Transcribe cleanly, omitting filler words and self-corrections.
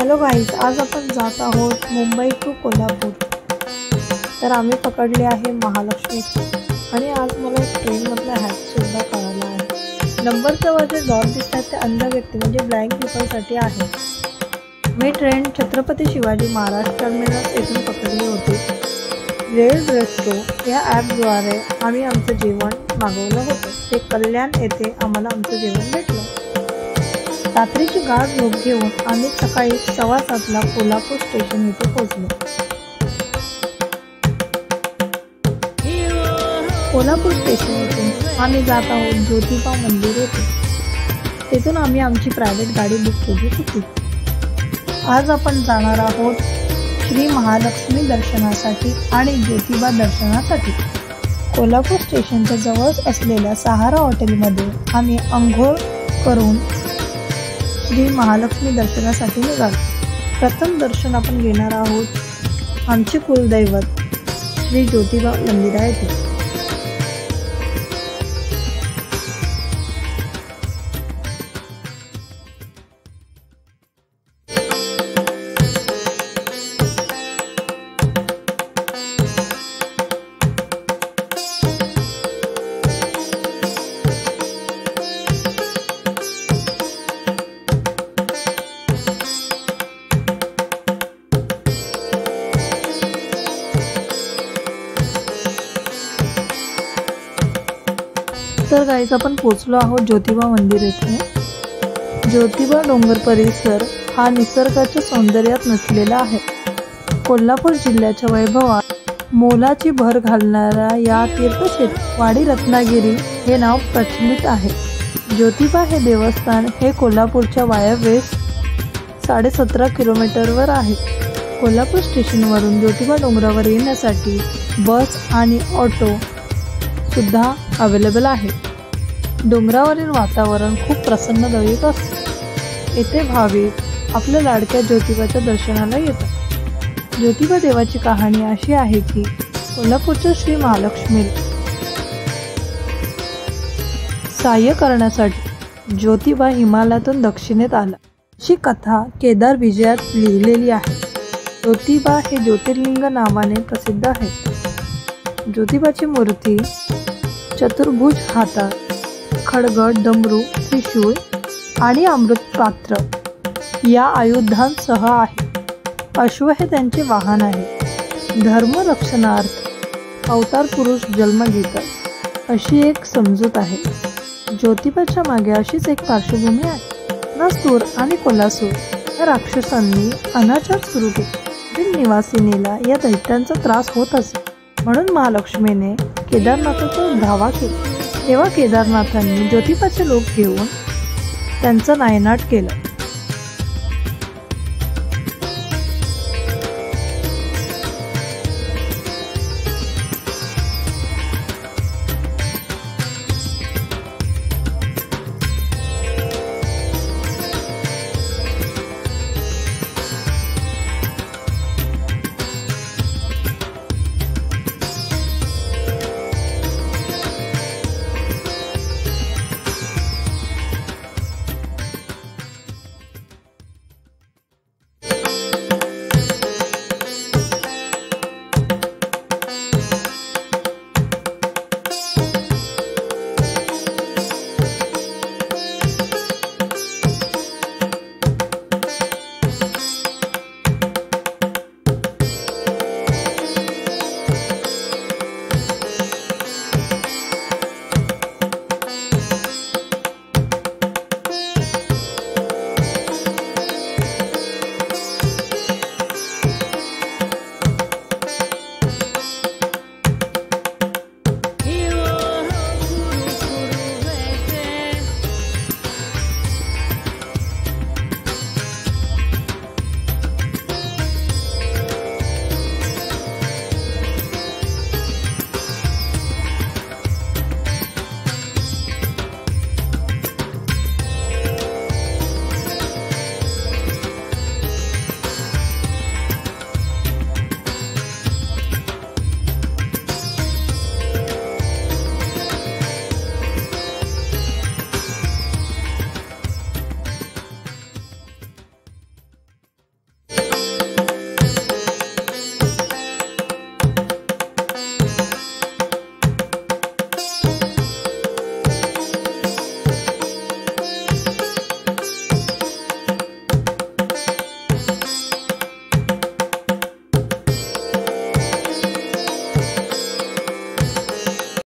Hello guys, आज आपण जात आहोत मुंबई टू कोल्हापूर। तर आम्ही पकडले आहे महालक्ष्मी आणि आज मला एक ट्रेनमधला हॅक सुद्धा कळाला आहे। नंबरचं जे डॉट दिसतात ते अंध व्यक्ती म्हणजे ब्लाइंड पीपलसाठी आहे। मी ट्रेन छत्रपती शिवाजी महाराज टर्मिनस येथून पकडली होती। रेल रेस्टो या ॲपद्वारे आम्ही आमचं जेवण मागवलं होतं। ते कल्याण येथे आम्हाला आमचं जेवण भेटलं। रात्रीची गाढ झोप घेऊन आम्ही सकाळी 7:15 कोल्हापूर स्टेशन येथे पोहोचलो। कोल्हापूर स्टेशन येथून आम्ही जात आहोत ज्योतिबा मंदिर येथे। तेथून आम्ही आमची प्रायव्हेट गाडी बुक केली होती। आज आपण जाणार आहोत श्री महालक्ष्मी दर्शनासाठी आणि ज्योतिबा दर्शनासाठी। कोल्हापूर स्टेशनच्या जवळच असलेल्या सहारा हॉटेलमध्ये आम्ही अंघोळ करून श्री महालक्ष्मी दर्शनासाठी निघालो। प्रथम दर्शन आपण घेणार आहोत आमचे कुलदैवत श्री ज्योतिबा मंदिर येथे। तर गाईज आपण पोहोचलो आहोत ज्योतिबा मंदिर येथे। ज्योतिबा डोंगर परिसर हा निसर्गाच्या सौंदर्यात नटलेला आहे। कोल्हापूर जिल्ह्याच्या वैभवात मोलाची भर घालणाऱ्या या तीर्थक्षेत्र वाडी रत्नागिरी हे नाव प्रचलित आहे। ज्योतिबा हे देवस्थान हे कोल्हापूरच्या वायव्येस 17.5 किलोमीटरवर आहे। कोल्हापूर स्टेशनवरून ज्योतिबा डोंगरावर येण्यासाठी बस आणि ऑटो सुद्धा अवेलेबल आहे। डोंगरावरील वातावरण खूप प्रसन्नदायक असते। येथे भाविक आपल्या लाडक्या ज्योतिबाच्या दर्शनाला येतात। ज्योतिबा देवाची कहाणी अशी आहे की कोल्हापूरच्या श्री महालक्ष्मी सहाय्य करण्यासाठी ज्योतिबा हिमालयातून दक्षिणेत आला अशी कथा केदार विजयात लिहिलेली आहे। ज्योतिबा हे ज्योतिर्लिंग नावाने प्रसिद्ध आहे। ज्योतिबाची मूर्ती चतुर्भुज हातात खड्ग, डमरू, त्रिशूळ आणि अमृत पात्र या आयुधांसह आहे। अश्व हे त्यांचे वाहन आहे। धर्म रक्षणार्थ अवतार पुरुष जन्म घेतात अशी एक समजूत आहे। ज्योतिबाच्या मागे अशीच एक पार्श्वभूमी आहे। नस्तूर आणि कोल्हासूर या राक्षसांनी अनाचार सुरू केले। निवासिनीला या दैत्यांचा त्रास होत असे, म्हणून महालक्ष्मीने केदारनाथाचा धावा केला। तेव्हा केदारनाथांनी ज्योतिबाचे लोक घेऊन त्यांचा नायनाट केला।